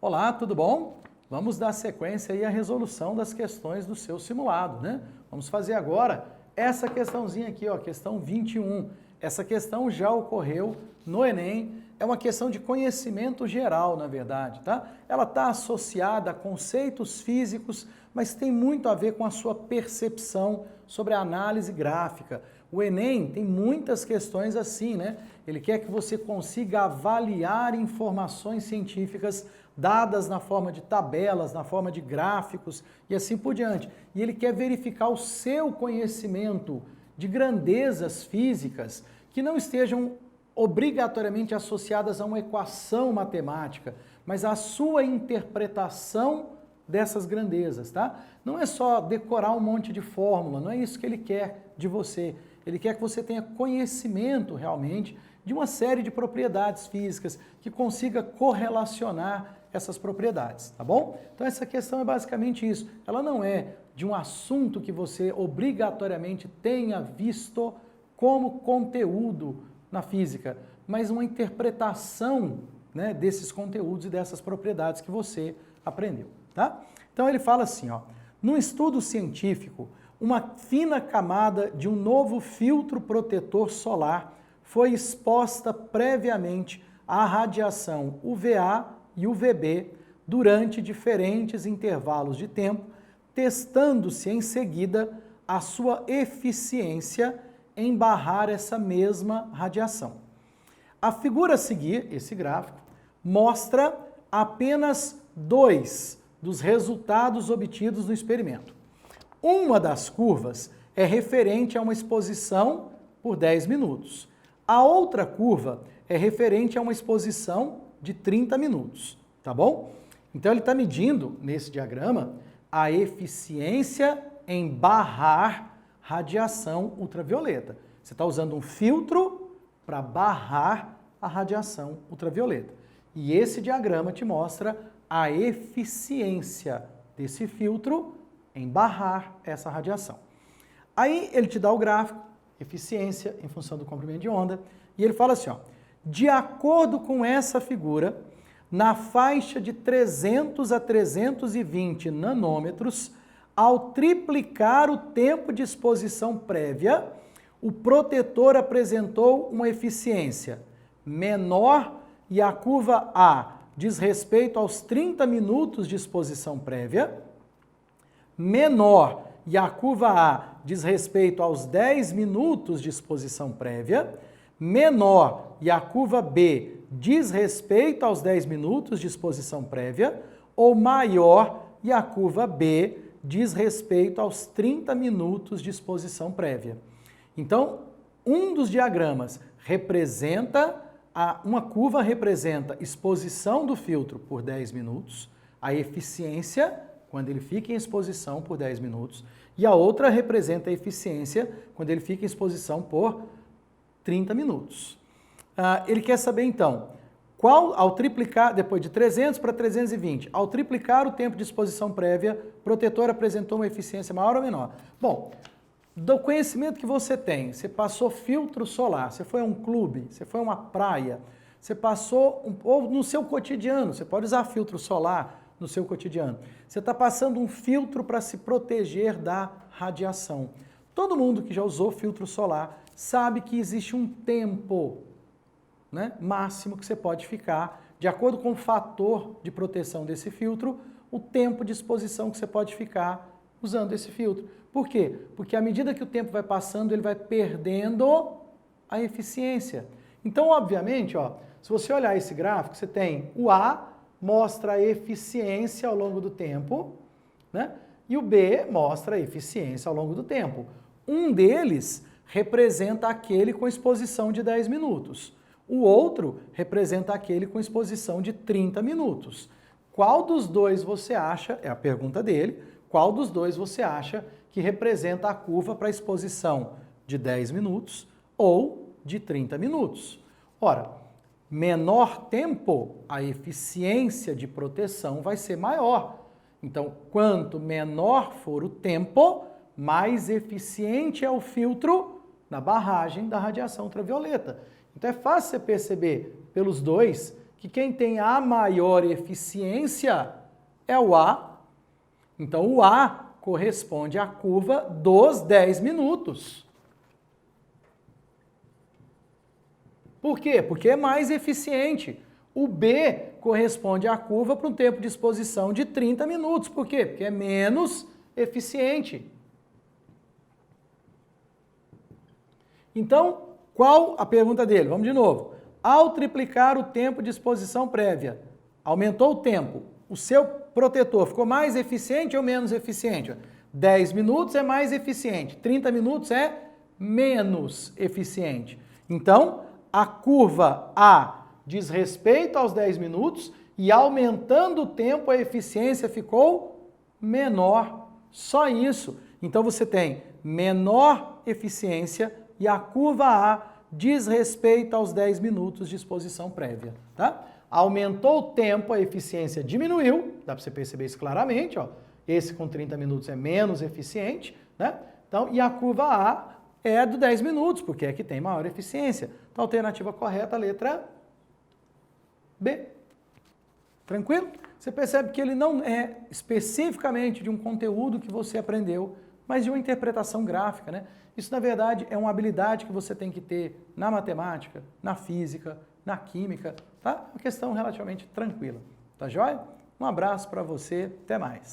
Olá, tudo bom? Vamos dar sequência aí à resolução das questões do seu simulado, né? Vamos fazer agora essa questãozinha aqui, ó, questão 21. Essa questão já ocorreu no Enem, é uma questão de conhecimento geral, na verdade, tá? Ela está associada a conceitos físicos, mas tem muito a ver com a sua percepção sobre a análise gráfica. O Enem tem muitas questões assim, né? Ele quer que você consiga avaliar informações científicas dadas na forma de tabelas, na forma de gráficos e assim por diante. E ele quer verificar o seu conhecimento de grandezas físicas que não estejam obrigatoriamente associadas a uma equação matemática, mas a sua interpretação dessas grandezas, tá? Não é só decorar um monte de fórmula, não é isso que ele quer de você. Ele quer que você tenha conhecimento realmente de uma série de propriedades físicas que consiga correlacionar essas propriedades, tá bom? Então essa questão é basicamente isso. Ela não é de um assunto que você obrigatoriamente tenha visto como conteúdo na física, mas uma interpretação, né, desses conteúdos e dessas propriedades que você aprendeu, tá? Então ele fala assim, ó, num estudo científico, uma fina camada de um novo filtro protetor solar foi exposta previamente à radiação UVA e UVB durante diferentes intervalos de tempo, testando-se em seguida a sua eficiência em barrar essa mesma radiação. A figura a seguir, esse gráfico, mostra apenas dois dos resultados obtidos no experimento. Uma das curvas é referente a uma exposição por 10 minutos. A outra curva é referente a uma exposição de 30 minutos, tá bom? Então ele está medindo, nesse diagrama, a eficiência em barrar radiação ultravioleta. Você está usando um filtro para barrar a radiação ultravioleta. E esse diagrama te mostra a eficiência desse filtro em barrar essa radiação. Aí ele te dá o gráfico, eficiência em função do comprimento de onda, e ele fala assim, ó, de acordo com essa figura, na faixa de 300 a 320 nanômetros, ao triplicar o tempo de exposição prévia, o protetor apresentou uma eficiência menor e a curva A diz respeito aos 30 minutos de exposição prévia, menor e a curva A diz respeito aos 10 minutos de exposição prévia, menor e a curva B diz respeito aos 10 minutos de exposição prévia, ou maior e a curva B diz respeito aos 30 minutos de exposição prévia. Então, um dos diagramas representa, uma curva representa exposição do filtro por 10 minutos, a eficiência quando ele fica em exposição por 10 minutos, e a outra representa a eficiência quando ele fica em exposição por 30 minutos. Ele quer saber, então, ao triplicar, depois de 300 para 320, ao triplicar o tempo de exposição prévia, o protetor apresentou uma eficiência maior ou menor? Bom, do conhecimento que você tem, você passou filtro solar, você foi a um clube, você foi a uma praia, você passou, ou no seu cotidiano, você pode usar filtro solar no seu cotidiano. Você está passando um filtro para se proteger da radiação. Todo mundo que já usou filtro solar sabe que existe um tempo, né, máximo que você pode ficar, de acordo com o fator de proteção desse filtro, o tempo de exposição que você pode ficar usando esse filtro. Por quê? Porque à medida que o tempo vai passando, ele vai perdendo a eficiência. Então, obviamente, ó, se você olhar esse gráfico, você tem o A, mostra a eficiência ao longo do tempo, né? E o B mostra a eficiência ao longo do tempo. Um deles representa aquele com exposição de 10 minutos. O outro representa aquele com exposição de 30 minutos. Qual dos dois você acha, é a pergunta dele, qual dos dois você acha que representa a curva para a exposição de 10 minutos ou de 30 minutos? Ora, menor tempo, a eficiência de proteção vai ser maior. Então, quanto menor for o tempo, mais eficiente é o filtro na barragem da radiação ultravioleta. Então é fácil você perceber pelos dois que quem tem a maior eficiência é o A. Então, o A corresponde à curva dos 10 minutos. Por quê? Porque é mais eficiente. O B corresponde à curva para um tempo de exposição de 30 minutos. Por quê? Porque é menos eficiente. Então, qual a pergunta dele? Vamos de novo. Ao triplicar o tempo de exposição prévia, aumentou o tempo, o seu protetor ficou mais eficiente ou menos eficiente? 10 minutos é mais eficiente, 30 minutos é menos eficiente. Então, a curva A diz respeito aos 10 minutos e aumentando o tempo a eficiência ficou menor. Só isso. Então, você tem menor eficiência e a curva A diz respeito aos 10 minutos de exposição prévia, tá? Aumentou o tempo, a eficiência diminuiu, dá para você perceber isso claramente, ó. Esse com 30 minutos é menos eficiente, né? Então, e a curva A é do 10 minutos, porque é que tem maior eficiência. Então, a alternativa correta, a letra B. Tranquilo? Você percebe que ele não é especificamente de um conteúdo que você aprendeu, mas de uma interpretação gráfica, né? Isso, na verdade, é uma habilidade que você tem que ter na matemática, na física, na química, tá? Uma questão relativamente tranquila, tá joia? Um abraço para você, até mais.